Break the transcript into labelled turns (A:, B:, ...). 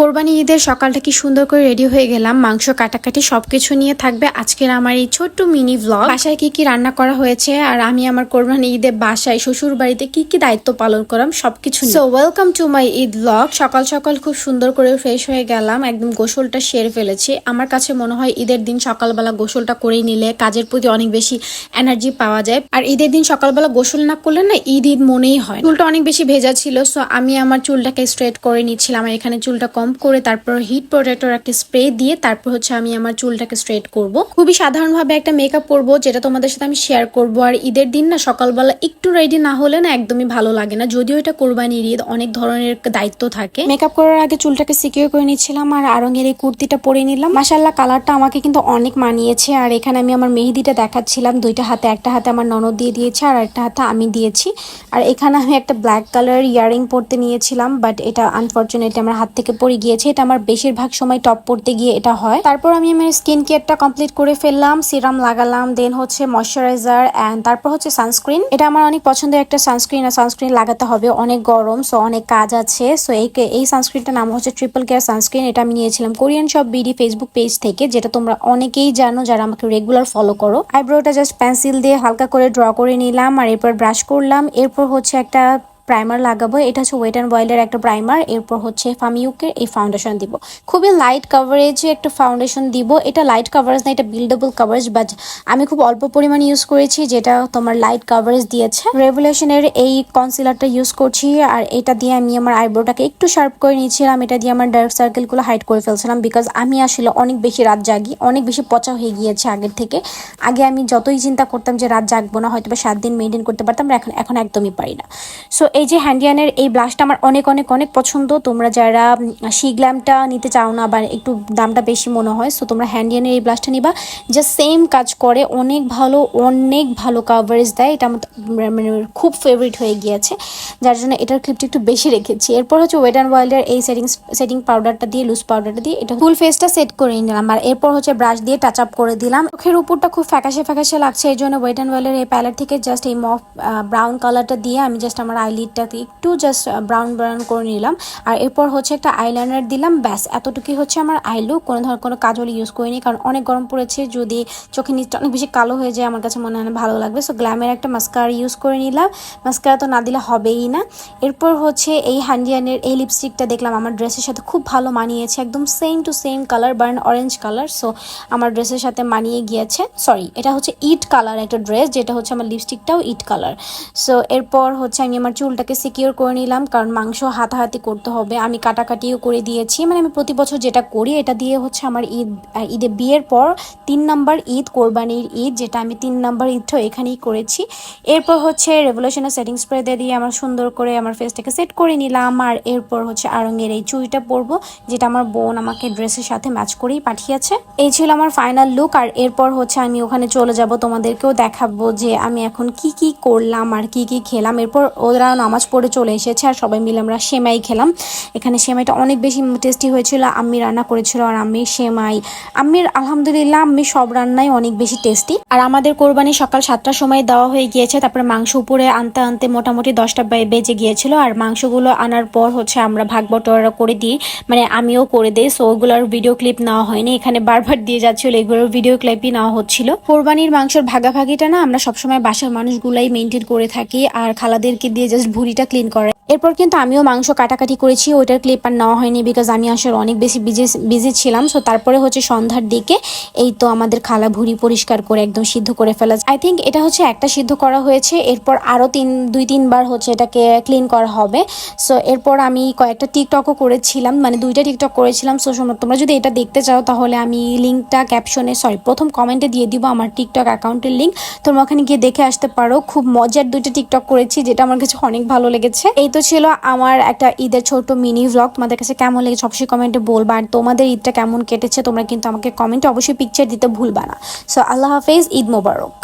A: কোরবানি ঈদের সকালটা কি সুন্দর করে রেডি হয়ে গেলাম। মাংস কাটাকাটি সবকিছু নিয়ে থাকবে আজকের আমার এই ছোট্ট মিনি ভ্লগ। বাসায় কি কি রান্না করা হয়েছে আর আমি আমার কোরবানি ঈদে বাসায় শ্বশুর বাড়িতে কি কি দায়িত্ব পালন করলাম সবকিছু। So welcome to my Eid vlog. সকাল সকাল খুব সুন্দর করে ফ্রেশ হয়ে গেলাম, একদম গোসলটা সেরে ফেলেছি। আমার কাছে মনে হয় ঈদের দিন সকালবেলা গোসলটা করে নিলে কাজের প্রতি অনেক বেশি এনার্জি পাওয়া যায়। আর ঈদের দিন সকালবেলা গোসল না করলে না ঈদ ঈদ মনেই হয়। চুলটা অনেক বেশি ভেজা ছিল, সো আমি আমার চুলটাকে স্ট্রেট করে নিচ্ছিলাম। আর এখানে চুলটা কম করে তারপর হিট প্রোটেক্টর একটা স্প্রে দিয়ে তারপর আমি আমার চুলটাকে স্ট্রেট করব। খুবই সাধারণভাবে একটা মেকআপ করব, যেটা তোমাদের সাথে আমি শেয়ার করব। আর ঈদের দিন না সকালবেলা একটু রেডি না হলে না একদমই ভালো লাগে না, যদিও এটা কোরবানির ঈদ, অনেক ধরনের দায়িত্ব থাকে। মেকআপ করার আগে চুলটাকে সিকিউর করে নিচ্ছিলাম আর আরঙের এই কুর্তিটা পরে নিলাম। মাশাআল্লাহ, কালারটা আমাকে কিন্তু অনেক মানিয়েছে। আর এখানে আমি আমার মেহেদিটা দেখাচ্ছিলাম, দুইটা হাতে, একটা হাতে আমার ননদ দিয়ে দিয়েছে আর একটা হাতে আমি দিয়েছি। আর এখানে আমি একটা ব্ল্যাক কালার ইয়ারিং পরতে নিয়েছিলাম, বাট এটা আনফরচুনেটলি আমার হাত থেকে পড়ে গিয়েছে। এটা আমার বেশিরভাগ সময় টপ পরতে গিয়ে এটা হয়। তারপর আমি আমার স্কিন কেয়ারটা কমপ্লিট করে ফেললাম, সিরাম লাগালাম, দেন ময়শ্চারাইজার এন্ড তারপর সানস্ক্রিন। এটা আমার অনেক পছন্দের একটা সানস্ক্রিন, আর সানস্ক্রিন লাগাতে হবে, অনেক গরম, সো অনেক কাজ আছে। সো এই সানস্ক্রিনটার নাম ট্রিপল কেয়ার সানস্ক্রিন। এটা আমি নিয়েছিলাম Korean shop BD Facebook page থেকে, যেটা তোমরা অনেকেই জানো যারা আমাকে রেগুলার ফলো করো। আইব্রোটা জাস্ট পেন্সিল দিয়ে হালকা করে ড্র করে নিলাম আর এরপর ব্রাশ করলাম। এরপর একটা প্রাইমার লাগাবো, এটা ওয়েট অ্যান্ড ওয়াইল্ডের একটা প্রাইমার। এরপর ফামিউকের এই ফাউন্ডেশন দিব, খুবই লাইট কাভারেজে একটা ফাউন্ডেশন দিব। এটা লাইট কাভারেজ না, এটা বিল্ডেবল কাভারেজ, বাট আমি খুব অল্প পরিমাণে ইউজ করেছি, যেটা তোমার লাইট কাভারেজ দিয়েছে। রেভলিউশনের এই কনসিলারটা ইউজ করছি আর এটা দিয়ে আমি আমার আইব্রোটাকে একটু শার্প করে নিয়েছিলাম। এটা দিয়ে আমার ডার্ক সার্কেলগুলো হাইড করে ফেলছিলাম, বিকজ আমি আসলে অনেক বেশি রাত জাগি, অনেক বেশি পচা হয়ে গিয়েছে আগের থেকে। আগে আমি যতই চিন্তা করতাম যে রাত জাগবো না, হয়তো বা 7 দিন মেনটেন করতে পারতাম, এখন একদমই পারি না। সো এই যে হ্যান্ডিয়ানের এই ব্লাশটা আমার অনেক অনেক অনেক পছন্দ। তোমরা যারা গ্ল্যামটা নিতে চাও না বা একটু দামটা বেশি মনে হয়, সো তোমরা হ্যান্ডিয়ানের এই ব্লাশটা নিবা, জাস্ট সেম কাজ করে, অনেক ভালো কাভারেজ দেয়। এটা আমার মানে খুব ফেভারিট হয়ে গিয়েছে, যার জন্য এটার ক্লিপটা একটু বেশি রেখেছি। এরপর ওয়েট অ্যান্ড ওয়াইল্ডের এই সেটিং পাউডারটা দিয়ে, লুজ পাউডারটা দিয়ে এটা ফুল ফেসটা সেট করে নিলাম। আর এরপর ব্রাশ দিয়ে টাচ আপ করে দিলাম। চোখের উপরটা খুব ফ্যাকাশে লাগছে, এই জন্য ওয়েট অ্যান্ড ওয়াইল্ডের এই প্যালেট থেকে জাস্ট এই মফ ব্রাউন কালারটা দিয়ে আমি জাস্ট আমার আইলিডটাকে একটু জাস্ট ব্রাউন করে নিলাম। আর এরপর একটা আইলাইনার দিলাম, ব্যাস এতটুকুই আমার আই লুক। কোনো কাজল ইউজ করিনি, কারণ অনেক গরম পড়েছে, যদি চোখের নিচটা অনেক বেশি কালো হয়ে যায় আমার কাছে মনে হয় না ভালো লাগবে। সো গ্ল্যামের একটা মাস্কারা ইউজ করে নিলাম, মাস্কারা তো না দিলে হবেই না। এরপর এই হ্যান্ডিয়ানের এই লিপস্টিকটা দেখলাম আমার ড্রেসের সাথে খুব ভালো মানিয়েছে, একদম same to same colour, burn orange colour. So আমার ড্রেসের সাথে মানিয়ে গিয়েছে। সরি, এটা ইট কালার একটা ড্রেস, যেটা আমার লিপস্টিকটাও ইট কালার। সো এরপর আমি আমার চুলটাকে সিকিউর করে নিলাম, কারণ মাংস হাতাহাতি করতে হবে। আমি কাটাকাটিও করে দিয়েছি, মানে আমি প্রতি বছর যেটা করি, এটা দিয়ে আমার ঈদে বিয়ের পর 3 নম্বর ঈদ, কোরবানির ঈদ, যেটা আমি 3 নম্বর ঈদটাও এখানেই করেছি। এরপর রেভলিউশনের সেটিং স্প্রে দিয়ে আমার সুন্দর করে আমার ফেসটাকে সেট করে নিলাম। আর এরপর আরঙের এই চুড়িটা পরবো, যেটা আমার বোন আমাকে ড্রেসের সাথে ম্যাচ করেই পাঠিয়েছে। এই ছিল আমার ফাইনাল লুক। আর এরপর আমি ওখানে চলে যাব, তোমাদেরকেও দেখাবো যে আমি এখন কি কি করলাম আর কি কি খেলাম। এরপর ওরা নামাজ পড়ে চলে এসেছে আর সবাই মিলে আমরা সেমাই খেলাম। এখানে সেমাইটা অনেক বেশি টেস্টি হয়েছিল, আম্মি রান্না করেছিল। আর আলহামদুলিল্লাহ আম্মি সব রান্নাই অনেক বেশি টেস্টি। আর আমাদের কোরবানি সকাল 7টার সময় দেওয়া হয়ে গিয়েছে, তারপরে মাংস উপরে আনতে আনতে মোটামুটি 10টা বেজে গিয়েছিল। আর মাংসগুলো আনার পর আমরা ভাগ বটোয়ারা করে দিই, মানে আমিও করে দিই। সো ওগুলোর ভিডিও ক্লিপ নেওয়া হয়নি, এখানে বারবার দিয়ে যাচ্ছিল, এগুলোর ভিডিও ক্লিপই নেওয়া হচ্ছিল। কোরবানির মাংসের ভাগাভাগিটা না আমরা সবসময় বাসার মানুষগুলাই মেনটেন করে থাকি, আর খালাদেরকে দিয়ে জাস্ট ভুঁড়িটা ক্লিন করে। এরপর কিন্তু আমিও মাংস কাটাকাটি করেছি, ওইটার ক্লিপ আর নেওয়া হয়নি, বিকজ আমি আসলে অনেক বেশি বিজি ছিলাম। সো তারপরে সন্ধ্যার দিকে এই তো আমাদের খালা ভুঁড়ি পরিষ্কার করে একদম সিদ্ধ করে ফেলা। আই থিঙ্ক এটা একটা সিদ্ধ করা হয়েছে, এরপর আরো 2-3 বার এটাকে ক্লিন করা হবে। সো এরপর আমি কয়েকটা টিকটকও করেছিলাম, মানে 2টা টিকটক করেছিলাম। সো তোমরা যদি এটা দেখতে চাও তাহলে আমি লিঙ্কটা প্রথম কমেন্টে দিয়ে দিব, আমার টিকটক অ্যাকাউন্টের লিঙ্ক। তোমরা ওখানে গিয়ে দেখে আসতে পারো। খুব মজার 2টা টিকটক করেছি, যেটা আমার কাছে অনেক ভালো লেগেছে। এই তো ছিল আমার একটা ঈদের ছোট মিনি ভ্লগ। তোমাদের কাছে কেমন লেগেছে অবশ্যই কমেন্টে বলবা। আর তোমাদের ঈদটা কেমন কেটেছে তোমরা কিন্তু আমাকে কমেন্টে অবশ্যই পিকচার দিতে ভুলবা না। সো আল্লাহ হাফেজ, ঈদ মোবারক।